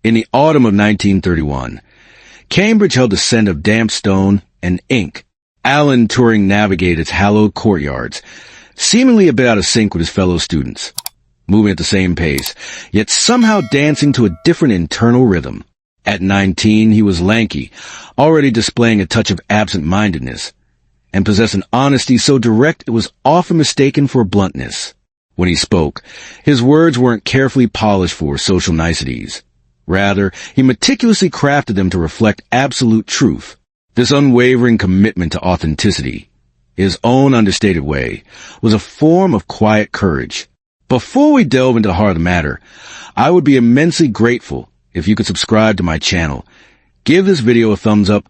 In the autumn of 1931, Cambridge held a scent of damp stone and ink. Alan Turing navigated its hallowed courtyards, seemingly a bit out of sync with his fellow students, moving at the same pace, yet somehow dancing to a different internal rhythm. At 19, he was lanky, already displaying a touch of absent-mindedness, and possessed an honesty so direct it was often mistaken for bluntness. When he spoke, his words weren't carefully polished for social niceties. Rather, he meticulously crafted them to reflect absolute truth. This unwavering commitment to authenticity, his own understated way, was a form of quiet courage. Before we delve into the heart of the matter, I would be immensely grateful if you could subscribe to my channel, give this video a thumbs up,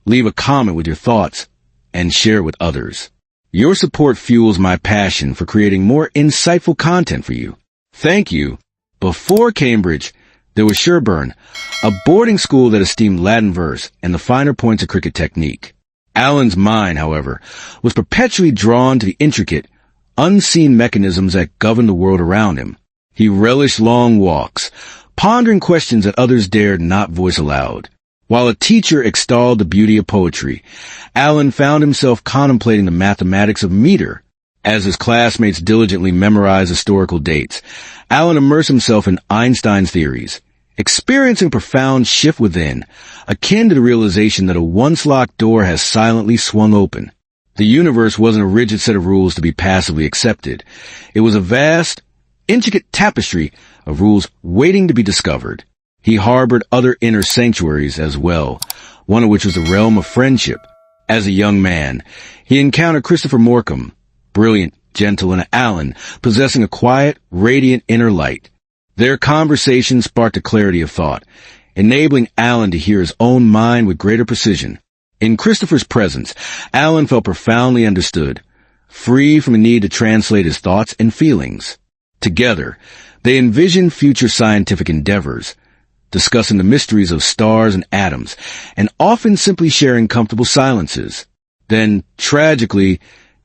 leave a comment with your thoughts, and share it with others. Your support fuels my passion for creating more insightful content for you. Thank you. Before Cambridge, there was Sherborne, a boarding school that esteemed Latin verse and the finer points of cricket technique. Alan's mind, however, was perpetually drawn to the intricate, unseen mechanisms that governed the world around him. He relished long walks, pondering questions that others dared not voice aloud. While a teacher extolled the beauty of poetry, Alan found himself contemplating the mathematics of meter. As his classmates diligently memorized historical dates, Alan immersed himself in Einstein's theories, experiencing a profound shift within, akin to the realization that a once-locked door has silently swung open. The universe wasn't a rigid set of rules to be passively accepted. It was a vast, intricate tapestry of rules waiting to be discovered. He harbored other inner sanctuaries as well, one of which was the realm of friendship. As a young man, he encountered Christopher Morcom, brilliant, gentle, and Alan possessing a quiet, radiant inner light. Their conversation sparked a clarity of thought, enabling Alan to hear his own mind with greater precision. In Christopher's presence, Alan felt profoundly understood, free from the need to translate his thoughts and feelings. Together, they envisioned future scientific endeavors, discussing the mysteries of stars and atoms, and often simply sharing comfortable silences. Then, tragically,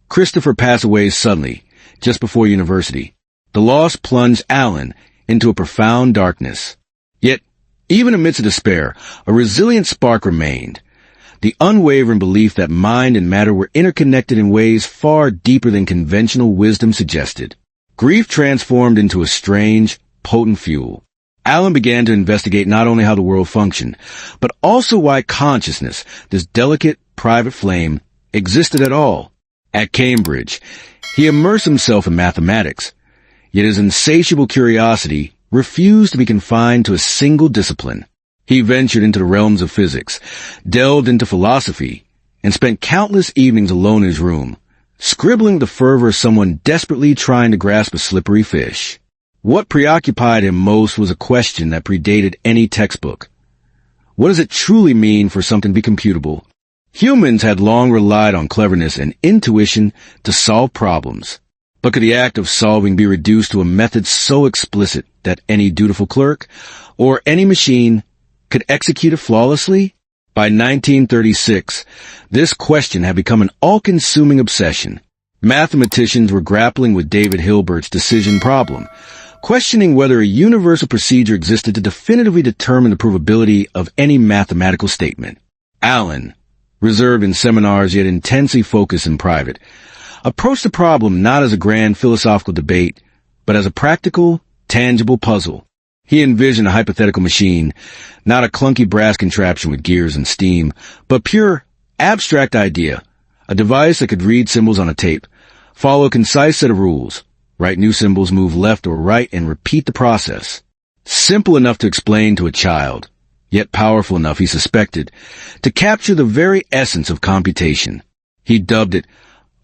Christopher passed away suddenly, just before university. The loss plunged Alan into a profound darkness. Yet, even amidst despair, a resilient spark remained. The unwavering belief that mind and matter were interconnected in ways far deeper than conventional wisdom suggested. Grief transformed into a strange, potent fuel. Alan began to investigate not only how the world functioned, but also why consciousness, this delicate, private flame, existed at all. At Cambridge, he immersed himself in mathematics, yet his insatiable curiosity refused to be confined to a single discipline. He ventured into the realms of physics, delved into philosophy, and spent countless evenings alone in his room, scribbling the fervor of someone desperately trying to grasp a slippery fish. What preoccupied him most was a question that predated any textbook. What does it truly mean for something to be computable? Humans had long relied on cleverness and intuition to solve problems. But could the act of solving be reduced to a method so explicit that any dutiful clerk or any machine could execute it flawlessly? By 1936, this question had become an all-consuming obsession. Mathematicians were grappling with David Hilbert's decision problem, questioning whether a universal procedure existed to definitively determine the provability of any mathematical statement. Alan, reserved in seminars yet intensely focused in private, approached the problem not as a grand philosophical debate, but as a practical, tangible puzzle. He envisioned a hypothetical machine, not a clunky brass contraption with gears and steam, but pure, abstract idea, a device that could read symbols on a tape, follow a concise set of rules, write new symbols, move left or right, and repeat the process. Simple enough to explain to a child, yet powerful enough, he suspected, to capture the very essence of computation. He dubbed it,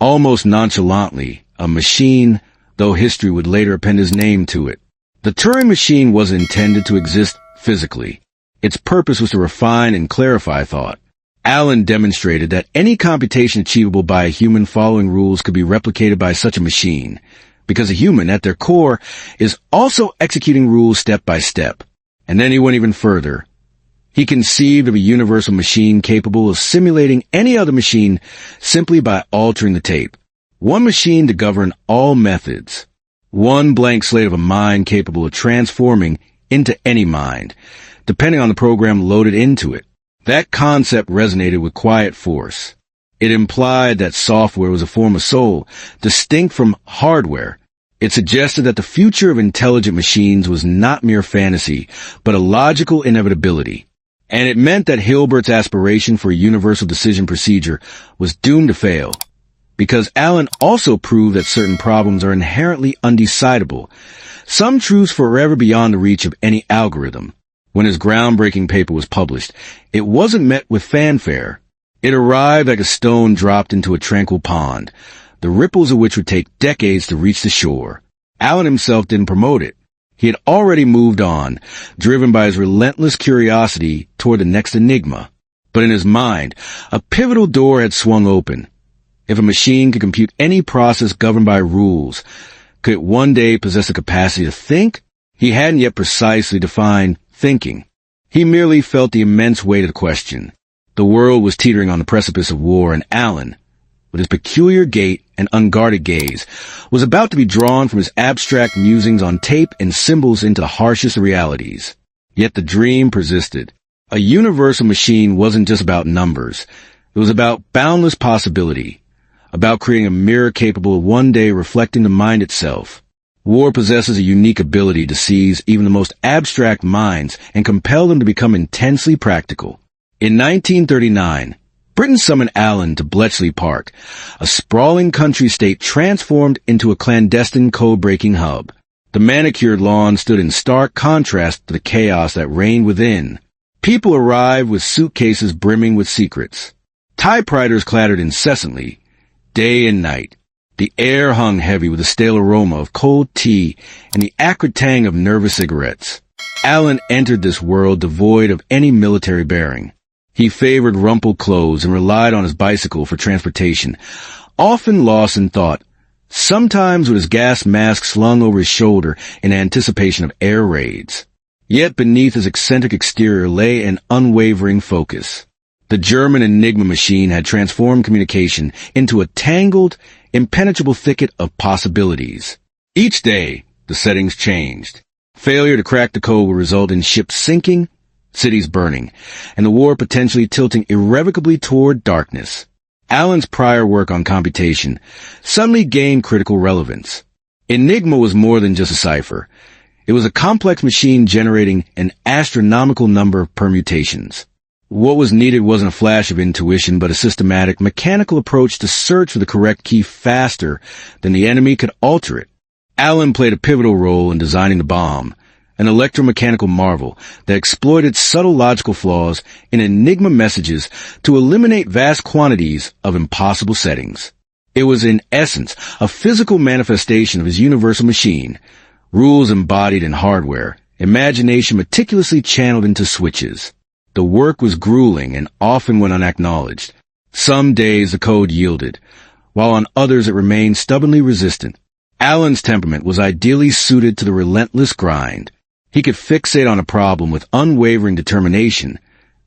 almost nonchalantly, a machine, though history would later append his name to it. The Turing machine was intended to exist physically. Its purpose was to refine and clarify thought. Alan demonstrated that any computation achievable by a human following rules could be replicated by such a machine, because a human, at their core, is also executing rules step by step. And then he went even further. He conceived of a universal machine capable of simulating any other machine simply by altering the tape. One machine to govern all methods. One blank slate of a mind capable of transforming into any mind, depending on the program loaded into it. That concept resonated with Quiet Force. It implied that software was a form of soul, distinct from hardware. It suggested that the future of intelligent machines was not mere fantasy, but a logical inevitability. And it meant that Hilbert's aspiration for a universal decision procedure was doomed to fail. Because Alan also proved that certain problems are inherently undecidable, some truths forever beyond the reach of any algorithm. When his groundbreaking paper was published, it wasn't met with fanfare. It arrived like a stone dropped into a tranquil pond, the ripples of which would take decades to reach the shore. Alan himself didn't promote it. He had already moved on, driven by his relentless curiosity toward the next enigma. But in his mind, a pivotal door had swung open. If a machine could compute any process governed by rules, could it one day possess the capacity to think? He hadn't yet precisely defined thinking. He merely felt the immense weight of the question. The world was teetering on the precipice of war, and Alan, with his peculiar gait and unguarded gaze, was about to be drawn from his abstract musings on tape and symbols into the harshest realities. Yet the dream persisted. A universal machine wasn't just about numbers. It was about boundless possibility, about creating a mirror capable of one day reflecting the mind itself. War possesses a unique ability to seize even the most abstract minds and compel them to become intensely practical. In 1939, Britain summoned Alan to Bletchley Park, a sprawling country estate transformed into a clandestine code-breaking hub. The manicured lawn stood in stark contrast to the chaos that reigned within. People arrived with suitcases brimming with secrets. Typewriters clattered incessantly, day and night. The air hung heavy with the stale aroma of cold tea and the acrid tang of nervous cigarettes. Alan entered this world devoid of any military bearing. He favored rumpled clothes and relied on his bicycle for transportation, often lost in thought, sometimes with his gas mask slung over his shoulder in anticipation of air raids. Yet beneath his eccentric exterior lay an unwavering focus. The German Enigma machine had transformed communication into a tangled, impenetrable thicket of possibilities. Each day, the settings changed. Failure to crack the code would result in ships sinking, cities burning, and the war potentially tilting irrevocably toward darkness. Alan's prior work on computation suddenly gained critical relevance. Enigma was more than just a cipher. It was a complex machine generating an astronomical number of permutations. What was needed wasn't a flash of intuition, but a systematic, mechanical approach to search for the correct key faster than the enemy could alter it. Alan played a pivotal role in designing the bomb, an electromechanical marvel that exploited subtle logical flaws in Enigma messages to eliminate vast quantities of impossible settings. It was in essence a physical manifestation of his universal machine, rules embodied in hardware, imagination meticulously channeled into switches. The work was grueling and often went unacknowledged. Some days the code yielded, while on others it remained stubbornly resistant. Alan's temperament was ideally suited to the relentless grind. He could fixate on a problem with unwavering determination,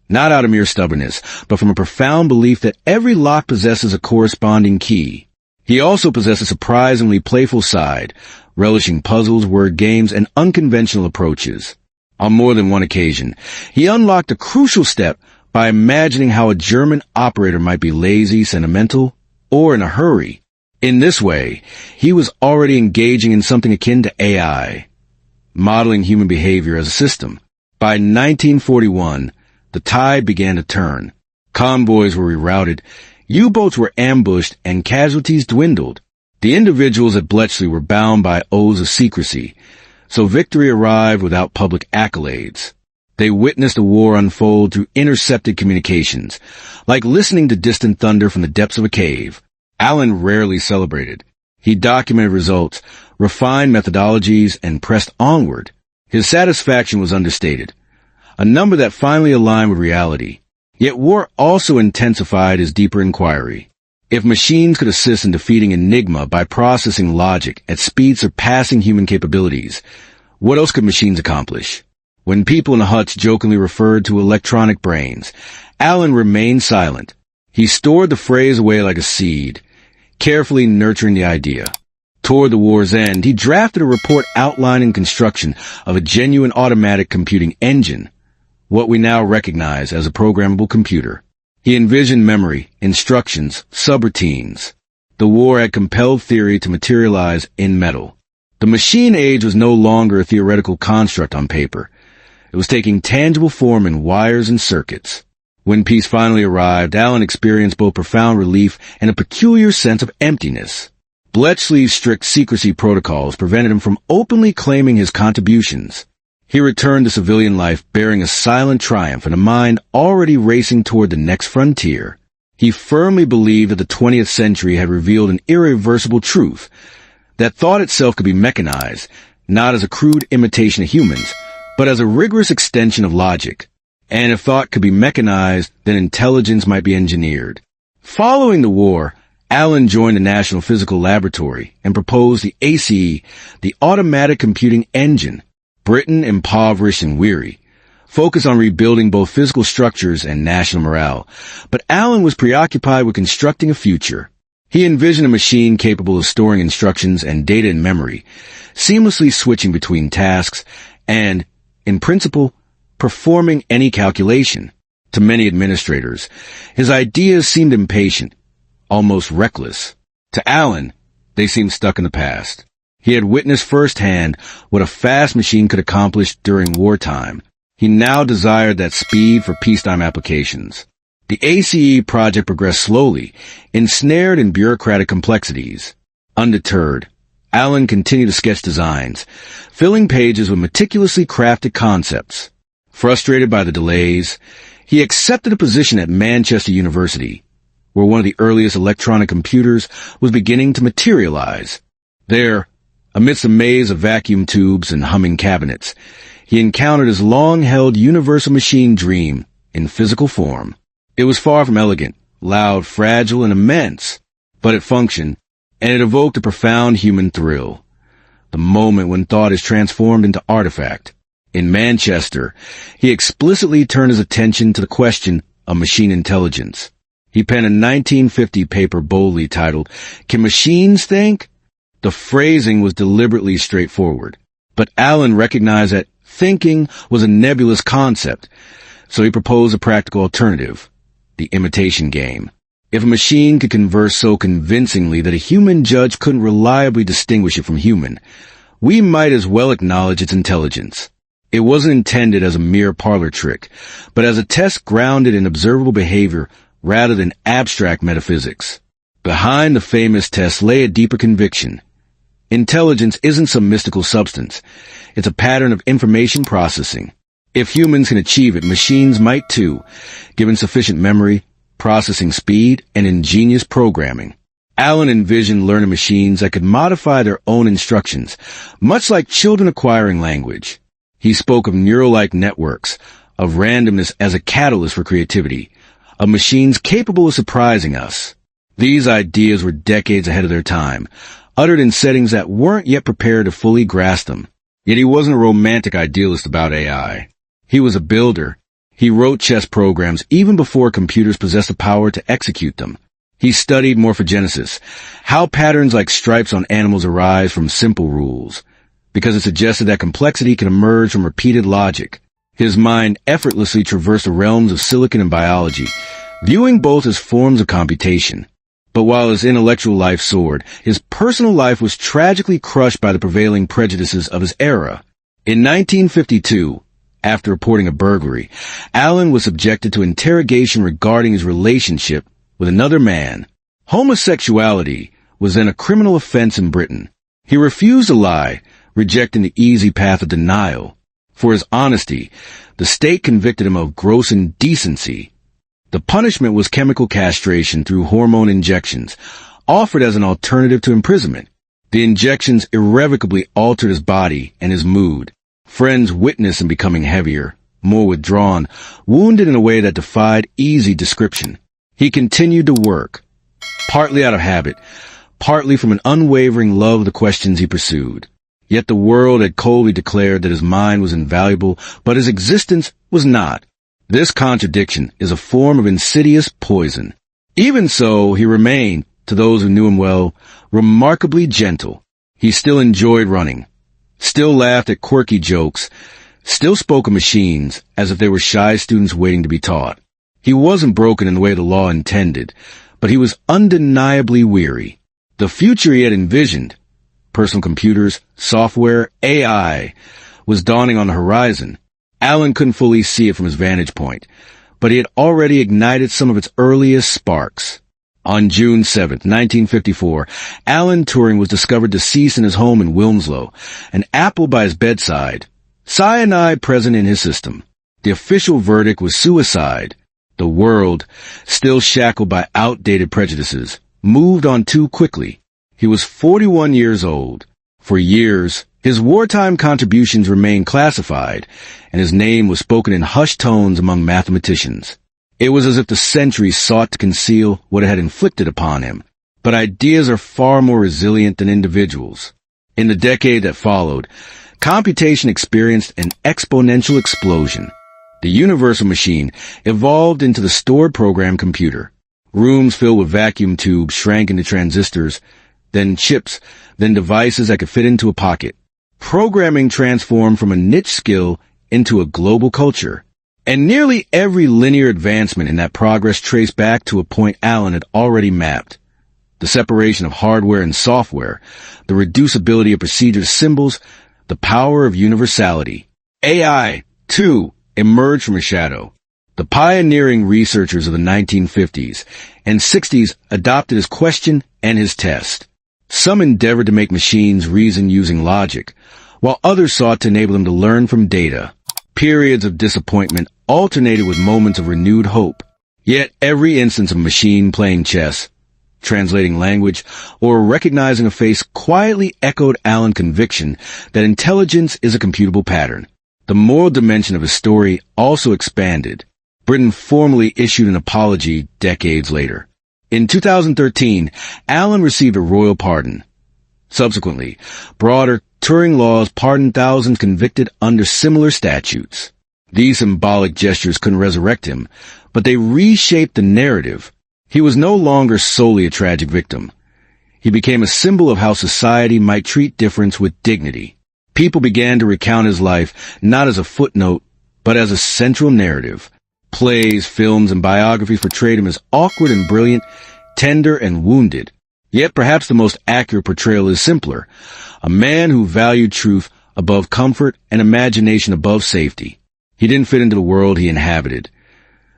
not out of mere stubbornness, but from a profound belief that every lock possesses a corresponding key. He also possessed a surprisingly playful side, relishing puzzles, word games, and unconventional approaches. On more than one occasion, he unlocked a crucial step by imagining how a German operator might be lazy, sentimental, or in a hurry. In this way, he was already engaging in something akin to AI, modeling human behavior as a system. By 1941, the tide began to turn. Convoys were rerouted, U-boats were ambushed, and casualties dwindled. The individuals at Bletchley were bound by oaths of secrecy, so victory arrived without public accolades. They witnessed a war unfold through intercepted communications, like listening to distant thunder from the depths of a cave. Alan rarely celebrated. He documented results, refined methodologies, and pressed onward. His satisfaction was understated, a number that finally aligned with reality. Yet war also intensified his deeper inquiry. If machines could assist in defeating Enigma by processing logic at speeds surpassing human capabilities, what else could machines accomplish? When people in the huts jokingly referred to electronic brains, Alan remained silent. He stored the phrase away like a seed, carefully nurturing the idea. Toward the war's end, he drafted a report outlining construction of a genuine automatic computing engine, what we now recognize as a programmable computer. He envisioned memory, instructions, subroutines. The war had compelled theory to materialize in metal. The machine age was no longer a theoretical construct on paper. It was taking tangible form in wires and circuits. When peace finally arrived, Alan experienced both profound relief and a peculiar sense of emptiness. Bletchley's strict secrecy protocols prevented him from openly claiming his contributions. He returned to civilian life bearing a silent triumph and a mind already racing toward the next frontier. He firmly believed that the 20th century had revealed an irreversible truth, that thought itself could be mechanized, not as a crude imitation of humans, but as a rigorous extension of logic. And if thought could be mechanized, then intelligence might be engineered. Following the war, Alan joined the National Physical Laboratory and proposed the ACE, the Automatic Computing Engine. Britain, impoverished and weary, focused on rebuilding both physical structures and national morale. But Alan was preoccupied with constructing a future. He envisioned a machine capable of storing instructions and data in memory, seamlessly switching between tasks and, in principle, performing any calculation. To many administrators, his ideas seemed impatient, almost reckless. To Alan, they seemed stuck in the past. He had witnessed firsthand what a fast machine could accomplish during wartime. He now desired that speed for peacetime applications. The ACE project progressed slowly, ensnared in bureaucratic complexities. Undeterred, Alan continued to sketch designs, filling pages with meticulously crafted concepts. Frustrated by the delays, he accepted a position at Manchester University, where one of the earliest electronic computers was beginning to materialize. There, amidst a maze of vacuum tubes and humming cabinets, he encountered his long-held universal machine dream in physical form. It was far from elegant, loud, fragile, and immense, but it functioned, and it evoked a profound human thrill. The moment when thought is transformed into artifact. In Manchester, he explicitly turned his attention to the question of machine intelligence. He penned a 1950 paper boldly titled, "Can Machines Think?" The phrasing was deliberately straightforward, but Alan recognized that thinking was a nebulous concept, so he proposed a practical alternative, the imitation game. If a machine could converse so convincingly that a human judge couldn't reliably distinguish it from human, we might as well acknowledge its intelligence. It wasn't intended as a mere parlor trick, but as a test grounded in observable behavior rather than abstract metaphysics. Behind the famous test lay a deeper conviction. Intelligence isn't some mystical substance. It's a pattern of information processing. If humans can achieve it, machines might too, given sufficient memory, processing speed, and ingenious programming. Alan envisioned learning machines that could modify their own instructions, much like children acquiring language. He spoke of neural-like networks, of randomness as a catalyst for creativity, of machines capable of surprising us. These ideas were decades ahead of their time, uttered in settings that weren't yet prepared to fully grasp them. Yet he wasn't a romantic idealist about AI. He was a builder. He wrote chess programs even before computers possessed the power to execute them. He studied morphogenesis, how patterns like stripes on animals arise from simple rules, because it suggested that complexity can emerge from repeated logic. His mind effortlessly traversed the realms of silicon and biology, viewing both as forms of computation. But while his intellectual life soared, his personal life was tragically crushed by the prevailing prejudices of his era. In 1952, after reporting a burglary, Alan was subjected to interrogation regarding his relationship with another man. Homosexuality was then a criminal offense in Britain. He refused to lie, rejecting the easy path of denial. For his honesty, the state convicted him of gross indecency. The punishment was chemical castration through hormone injections, offered as an alternative to imprisonment. The injections irrevocably altered his body and his mood. Friends witnessed him becoming heavier, more withdrawn, wounded in a way that defied easy description. He continued to work, partly out of habit, partly from an unwavering love of the questions he pursued. Yet the world had coldly declared that his mind was invaluable, but his existence was not. This contradiction is a form of insidious poison. Even so, he remained, to those who knew him well, remarkably gentle. He still enjoyed running, still laughed at quirky jokes, still spoke of machines as if they were shy students waiting to be taught. He wasn't broken in the way the law intended, but he was undeniably weary. The future he had envisioned, personal computers, software, AI, was dawning on the horizon. Alan couldn't fully see it from his vantage point, but he had already ignited some of its earliest sparks. On June 7, 1954, Alan Turing was discovered deceased in his home in Wilmslow, an apple by his bedside, cyanide present in his system. The official verdict was suicide. The world, still shackled by outdated prejudices, moved on too quickly. He was 41 years old. For years, his wartime contributions remained classified, and his name was spoken in hushed tones among mathematicians. It was as if the centuries sought to conceal what it had inflicted upon him. But ideas are far more resilient than individuals. In the decade that followed, computation experienced an exponential explosion. The universal machine evolved into the stored program computer. Rooms filled with vacuum tubes shrank into transistors, then chips, then devices that could fit into a pocket. Programming transformed from a niche skill into a global culture. And nearly every linear advancement in that progress traced back to a point Alan had already mapped. The separation of hardware and software, the reducibility of procedure to symbols, the power of universality. AI, too, emerged from a shadow. The pioneering researchers of the 1950s and 60s adopted his question and his test. Some endeavored to make machines reason using logic, while others sought to enable them to learn from data. Periods of disappointment alternated with moments of renewed hope. Yet every instance of a machine playing chess, translating language, or recognizing a face quietly echoed Alan's conviction that intelligence is a computable pattern. The moral dimension of his story also expanded. Britain formally issued an apology decades later. In 2013, Alan received a royal pardon. Subsequently, broader Turing laws pardoned thousands convicted under similar statutes. These symbolic gestures couldn't resurrect him, but they reshaped the narrative. He was no longer solely a tragic victim. He became a symbol of how society might treat difference with dignity. People began to recount his life not as a footnote, but as a central narrative. Plays, films, and biographies portrayed him as awkward and brilliant, tender and wounded. Yet perhaps the most accurate portrayal is simpler. A man who valued truth above comfort and imagination above safety. He didn't fit into the world he inhabited.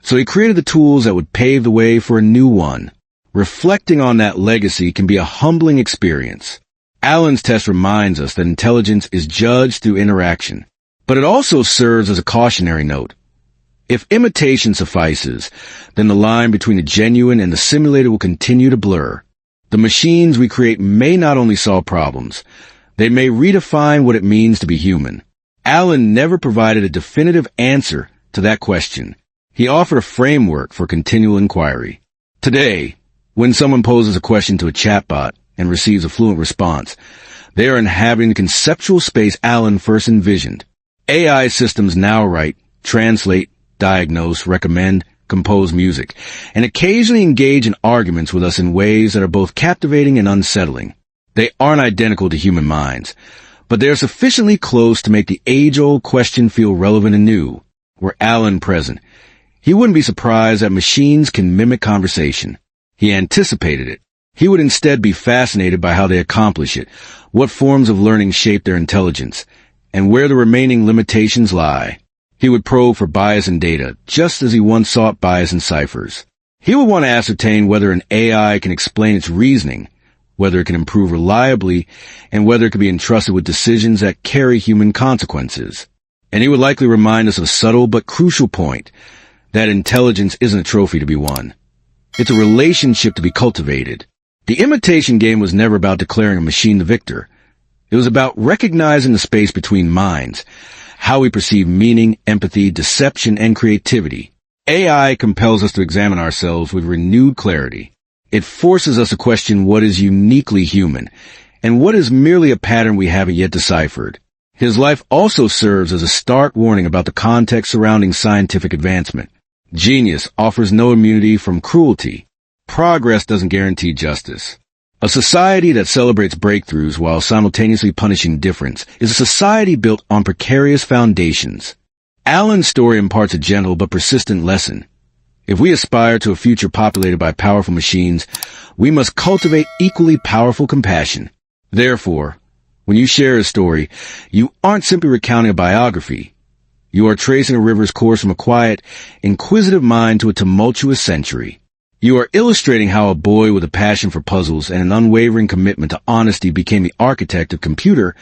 So he created the tools that would pave the way for a new one. Reflecting on that legacy can be a humbling experience. Alan's test reminds us that intelligence is judged through interaction. But it also serves as a cautionary note. If imitation suffices, then the line between the genuine and the simulated will continue to blur. The machines we create may not only solve problems, they may redefine what it means to be human. Alan never provided a definitive answer to that question. He offered a framework for continual inquiry. Today, when someone poses a question to a chatbot and receives a fluent response, they are inhabiting the conceptual space Alan first envisioned. AI systems now write, translate, diagnose, recommend, compose music, and occasionally engage in arguments with us in ways that are both captivating and unsettling. They aren't identical to human minds, but they are sufficiently close to make the age-old question feel relevant and new. Were Alan present, he wouldn't be surprised that machines can mimic conversation. He anticipated it. He would instead be fascinated by how they accomplish it, what forms of learning shape their intelligence, and where the remaining limitations lie. He would probe for bias in data, just as he once sought bias in ciphers. He would want to ascertain whether an AI can explain its reasoning, whether it can improve reliably, and whether it can be entrusted with decisions that carry human consequences. And he would likely remind us of a subtle but crucial point, that intelligence isn't a trophy to be won. It's a relationship to be cultivated. The imitation game was never about declaring a machine the victor. It was about recognizing the space between minds, how we perceive meaning, empathy, deception, and creativity. AI compels us to examine ourselves with renewed clarity. It forces us to question what is uniquely human, and what is merely a pattern we haven't yet deciphered. His life also serves as a stark warning about the context surrounding scientific advancement. Genius offers no immunity from cruelty. Progress doesn't guarantee justice. A society that celebrates breakthroughs while simultaneously punishing difference is a society built on precarious foundations. Alan's story imparts a gentle but persistent lesson. If we aspire to a future populated by powerful machines, we must cultivate equally powerful compassion. Therefore, when you share a story, you aren't simply recounting a biography. You are tracing a river's course from a quiet, inquisitive mind to a tumultuous century. You are illustrating how a boy with a passion for puzzles and an unwavering commitment to honesty became the architect of computer,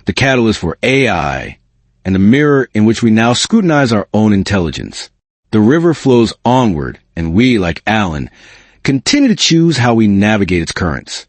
the catalyst for AI, and the mirror in which we now scrutinize our own intelligence. The river flows onward, and we, like Alan, continue to choose how we navigate its currents.